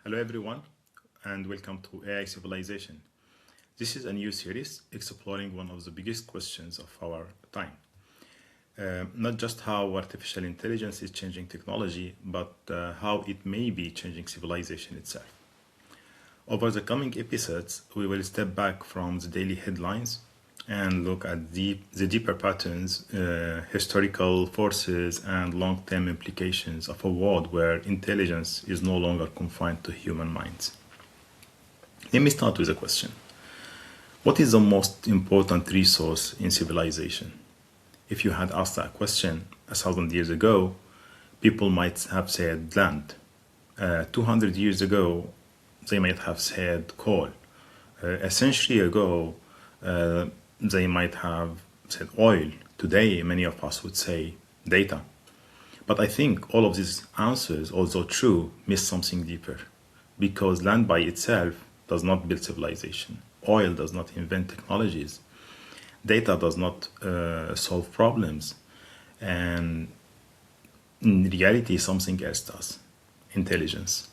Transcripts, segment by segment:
Hello everyone and welcome to AI Civilization. This is a new series exploring one of the biggest questions of our time. Not just how artificial intelligence is changing technology, but how it may be changing civilization itself. Over the coming episodes, we will step back from the daily headlines and look at the deeper patterns, historical forces, and long-term implications of a world where intelligence is no longer confined to human minds. Let me start with a question. What is the most important resource in civilization? If you had asked that question 1,000 years ago, people might have said land. 200 years ago, they might have said coal. A century ago, they might have said oil. Today, many of us would say data. But I think all of these answers, although true, miss something deeper. Because land by itself does not build civilization. Oil does not invent technologies. Data does not solve problems. And in reality, something else does. Intelligence.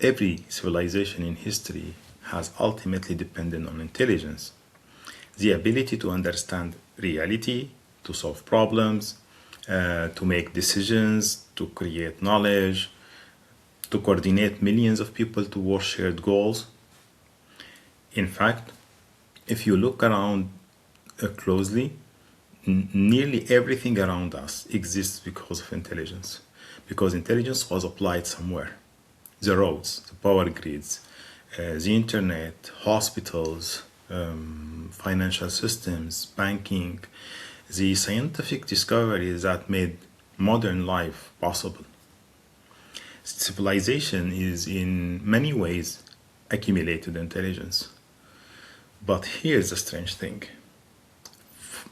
Every civilization in history has ultimately depended on intelligence. The ability to understand reality, to solve problems, to make decisions, to create knowledge, to coordinate millions of people towards shared goals. In fact, if you look around closely, nearly everything around us exists because of intelligence. Because intelligence was applied somewhere. The roads, the power grids, the internet, hospitals, financial systems, banking, the scientific discoveries that made modern life possible. Civilization is in many ways accumulated intelligence. But here's the strange thing.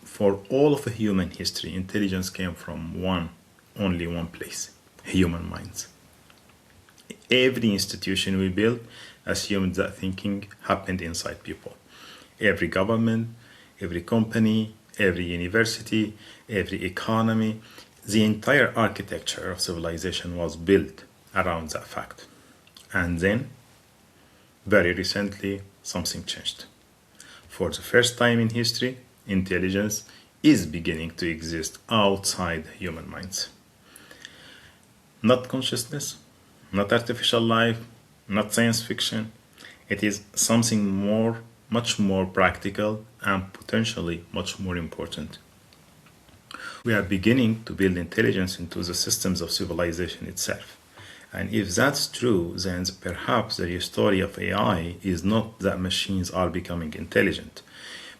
For all of human history, intelligence came from only one place, human minds. Every institution we built assumed that thinking happened inside people. Every government, every company, every university, every economy, the entire architecture of civilization was built around that fact. And then, very recently, something changed. For the first time in history, intelligence is beginning to exist outside human minds. Not consciousness, not artificial life, not science fiction. It is something much more practical and potentially much more important. We are beginning to build intelligence into the systems of civilization itself. And if that's true, then perhaps the real story of AI is not that machines are becoming intelligent.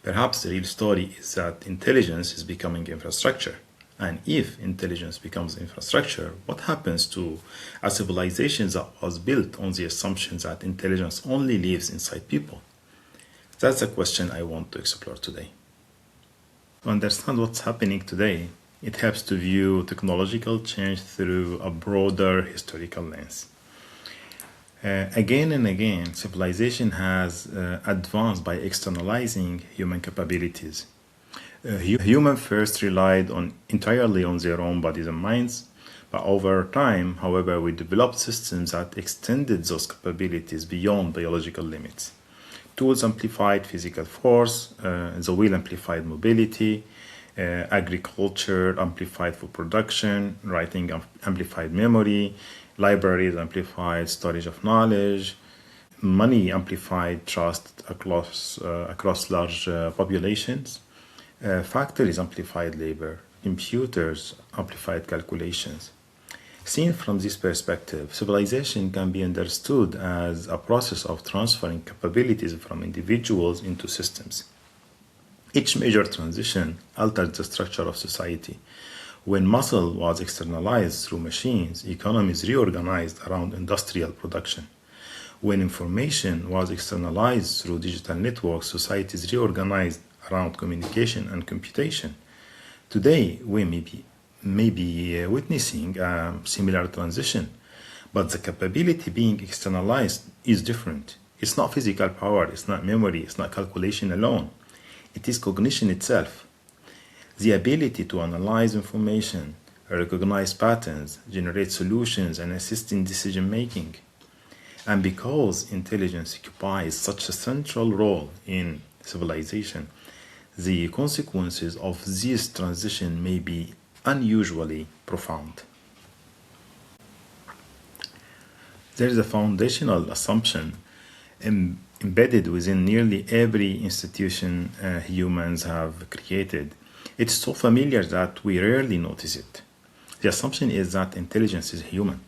Perhaps the real story is that intelligence is becoming infrastructure. And if intelligence becomes infrastructure, what happens to a civilization that was built on the assumption that intelligence only lives inside people? That's a question I want to explore today. To understand what's happening today, it helps to view technological change through a broader historical lens. Again and again, civilization has advanced by externalizing human capabilities. Humans first relied entirely on their own bodies and minds, but over time, however, we developed systems that extended those capabilities beyond biological limits. Tools amplified physical force, the wheel amplified mobility, agriculture amplified food production, writing amplified memory, libraries amplified storage of knowledge, money amplified trust across large populations, factories amplified labor, computers amplified calculations. Seen from this perspective, civilization can be understood as a process of transferring capabilities from individuals into systems. Each major transition altered the structure of society. When muscle was externalized through machines, economies reorganized around industrial production. When information was externalized through digital networks, societies reorganized around communication and computation. Today, we may be witnessing a similar transition, but the capability being externalized is different. It's not physical power, it's not memory, it's not calculation alone. It is cognition itself. The ability to analyze information, recognize patterns, generate solutions, and assist in decision making. And because intelligence occupies such a central role in civilization, the consequences of this transition may be unusually profound. There is a foundational assumption embedded within nearly every institution humans have created. It's so familiar that we rarely notice it. The assumption is that intelligence is human.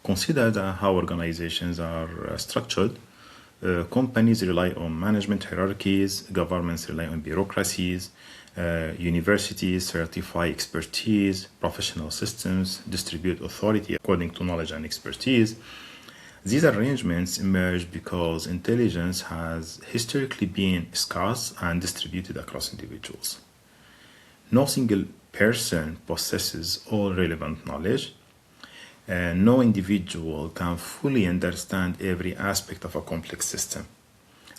Consider how organizations are structured. Companies rely on management hierarchies, governments rely on bureaucracies, universities certify expertise, professional systems distribute authority according to knowledge and expertise. These arrangements emerge because intelligence has historically been scarce and distributed across individuals. No single person possesses all relevant knowledge, and no individual can fully understand every aspect of a complex system.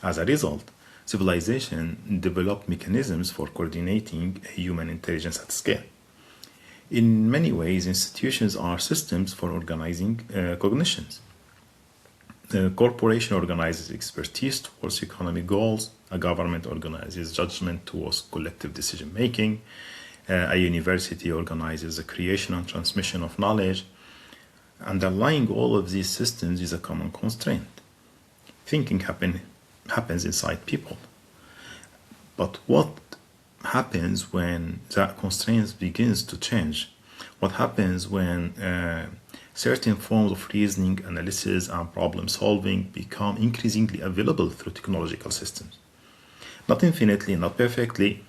As a result, civilization developed mechanisms for coordinating human intelligence at scale. In many ways, institutions are systems for organizing cognitions. A corporation organizes expertise towards economic goals. A government organizes judgment towards collective decision making. A university organizes the creation and transmission of knowledge. Underlying all of these systems is a common constraint. Thinking happens inside people. But what happens when that constraint begins to change? What happens when certain forms of reasoning, analysis, and problem solving become increasingly available through technological systems? Not infinitely, not perfectly,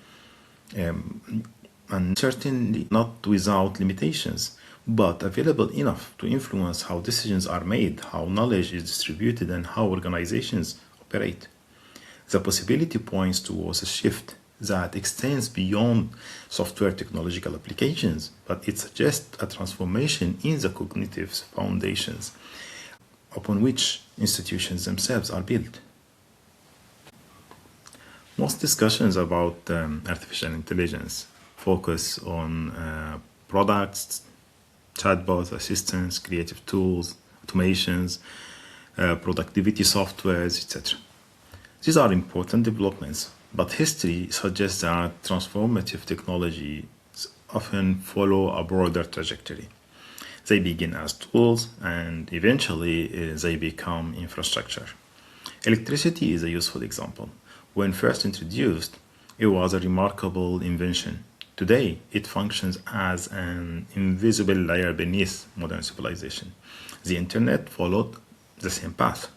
and certainly not without limitations, but available enough to influence how decisions are made, how knowledge is distributed, and how organizations operate. The possibility points towards a shift that extends beyond software technological applications, but it suggests a transformation in the cognitive foundations upon which institutions themselves are built. Most discussions about artificial intelligence focus on products, chatbots, assistants, creative tools, automations, productivity softwares, etc. These are important developments, but history suggests that transformative technologies often follow a broader trajectory. They begin as tools and eventually they become infrastructure. Electricity is a useful example. When first introduced, it was a remarkable invention. Today, it functions as an invisible layer beneath modern civilization. The internet followed the same path.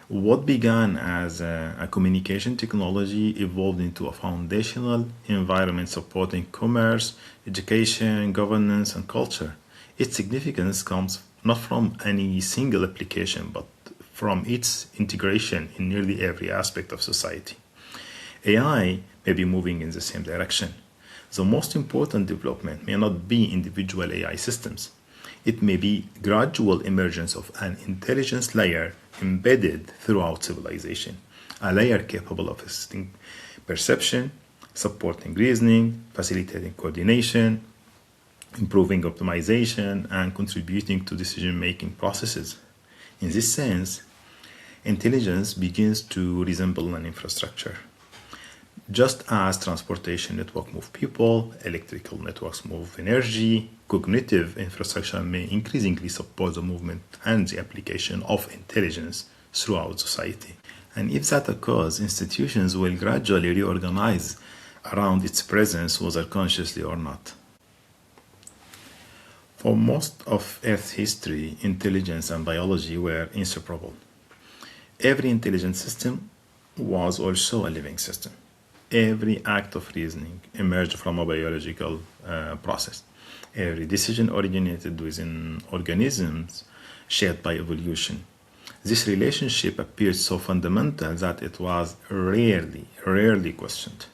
What began as a communication technology evolved into a foundational environment supporting commerce, education, governance, and culture. Its significance comes not from any single application, but from its integration in nearly every aspect of society. AI may be moving in the same direction. The most important development may not be individual AI systems. It may be gradual emergence of an intelligence layer embedded throughout civilization, a layer capable of assisting perception, supporting reasoning, facilitating coordination, improving optimization, and contributing to decision-making processes. In this sense, intelligence begins to resemble an infrastructure. Just as transportation networks move people, electrical networks move energy, cognitive infrastructure may increasingly support the movement and the application of intelligence throughout society. And if that occurs, institutions will gradually reorganize around its presence, whether consciously or not. For most of Earth's history, intelligence and biology were inseparable. Every intelligent system was also a living system. Every act of reasoning emerged from a biological process. Every decision originated within organisms shaped by evolution. This relationship appeared so fundamental that it was rarely questioned.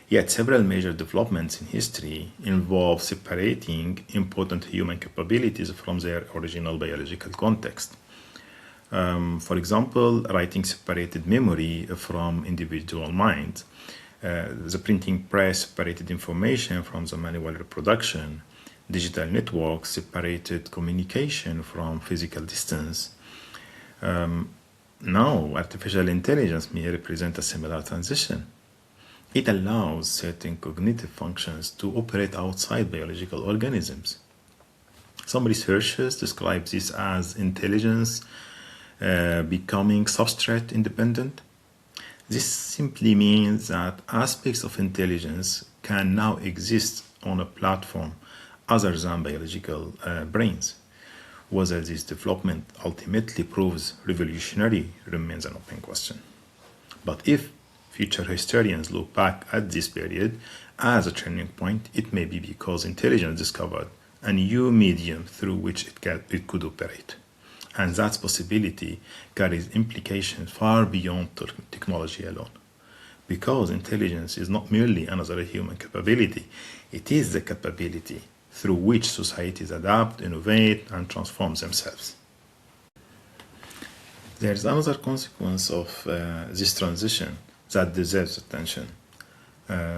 Yet several major developments in history involve separating important human capabilities from their original biological context. For example, writing separated memory from individual minds. The printing press separated information from the manual reproduction. Digital networks separated communication from physical distance. Now, artificial intelligence may represent a similar transition. It allows certain cognitive functions to operate outside biological organisms. Some researchers describe this as intelligence becoming substrate independent. This simply means that aspects of intelligence can now exist on a platform other than biological brains. Whether this development ultimately proves revolutionary remains an open question. But if future historians look back at this period as a turning point, it may be because intelligence discovered a new medium through which it could operate. And that possibility carries implications far beyond technology alone. Because intelligence is not merely another human capability, it is the capability through which societies adapt, innovate, and transform themselves. There's another consequence of this transition that deserves attention.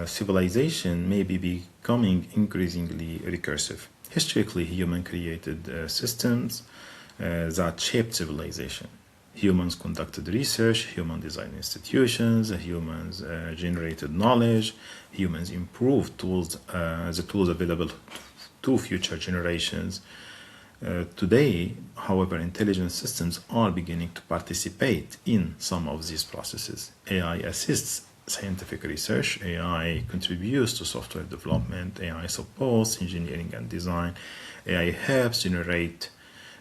Civilization may be becoming increasingly recursive. Historically, human created systems that shaped civilization. Humans conducted research, humans designed institutions, humans generated knowledge, humans improved the tools available to future generations. Today, however, intelligent systems are beginning to participate in some of these processes. AI assists scientific research, AI contributes to software development, AI supports engineering and design, AI helps generate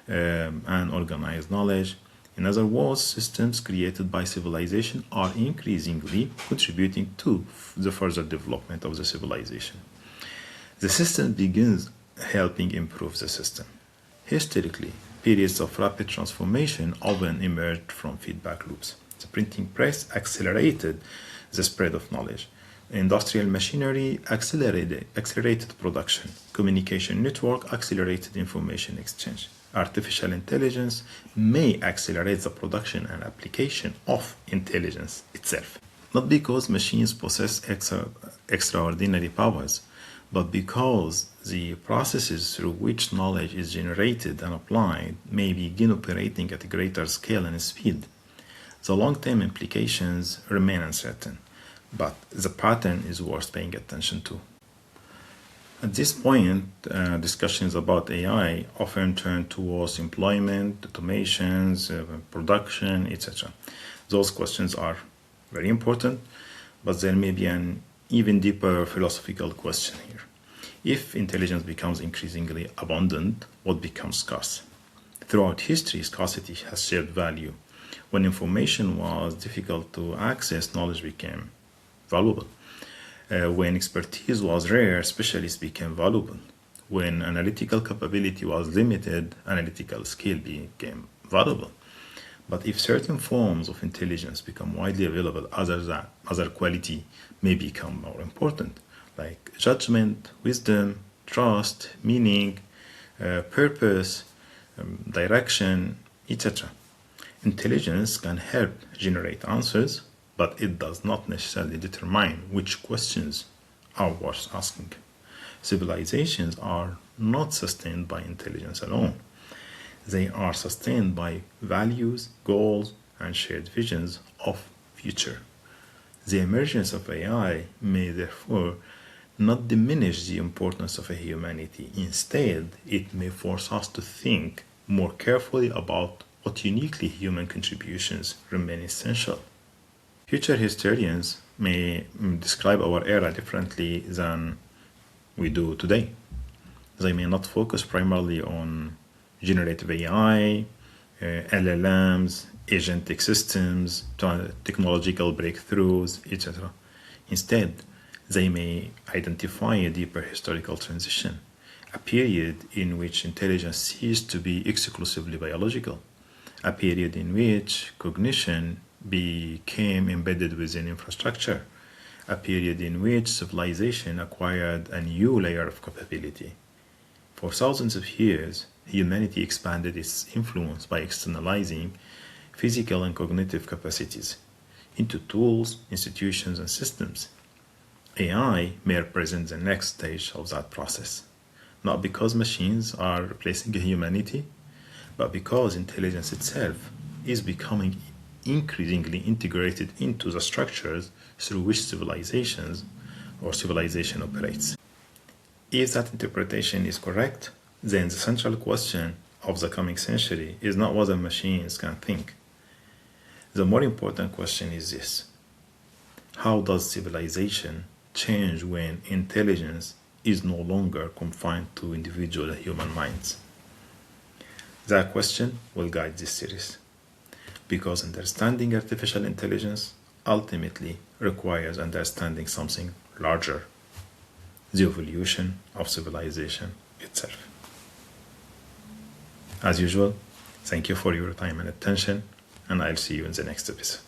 and organize knowledge. In other words, systems created by civilization are increasingly contributing to the further development of the civilization. The system begins helping improve the system. Historically, periods of rapid transformation often emerged from feedback loops. The printing press accelerated the spread of knowledge. Industrial machinery accelerated production. Communication network accelerated information exchange. Artificial intelligence may accelerate the production and application of intelligence itself. Not because machines possess extraordinary powers, but because the processes through which knowledge is generated and applied may begin operating at a greater scale and speed. The long-term implications remain uncertain, but the pattern is worth paying attention to. At this point, discussions about AI often turn towards employment, automations, production, etc. Those questions are very important, but there may be an even deeper philosophical question here. If intelligence becomes increasingly abundant, what becomes scarce? Throughout history, scarcity has shared value. When information was difficult to access, knowledge became valuable. When expertise was rare, specialists became valuable. When analytical capability was limited, analytical skill became valuable. But if certain forms of intelligence become widely available, other quality may become more important, like judgment, wisdom, trust, meaning, purpose, direction, etc. Intelligence can help generate answers, but it does not necessarily determine which questions are worth asking. Civilizations are not sustained by intelligence alone. They are sustained by values, goals, and shared visions of future. The emergence of AI may therefore not diminish the importance of humanity. Instead, it may force us to think more carefully about what uniquely human contributions remain essential. Future historians may describe our era differently than we do today. They may not focus primarily on generative AI, LLMs, agentic systems, technological breakthroughs, etc. Instead, they may identify a deeper historical transition, a period in which intelligence ceased to be exclusively biological, a period in which cognition became embedded within infrastructure, a period in which civilization acquired a new layer of capability. For thousands of years, humanity expanded its influence by externalizing physical and cognitive capacities into tools, institutions, and systems. AI may represent the next stage of that process, not because machines are replacing humanity, but because intelligence itself is becoming increasingly integrated into the structures through which civilizations or civilization operates. If that interpretation is correct, then the central question of the coming century is not whether machines can think. The more important question is this: how does civilization change when intelligence is no longer confined to individual human minds? That question will guide this series, because understanding artificial intelligence ultimately requires understanding something larger: the evolution of civilization itself. As usual, thank you for your time and attention, and I'll see you in the next episode.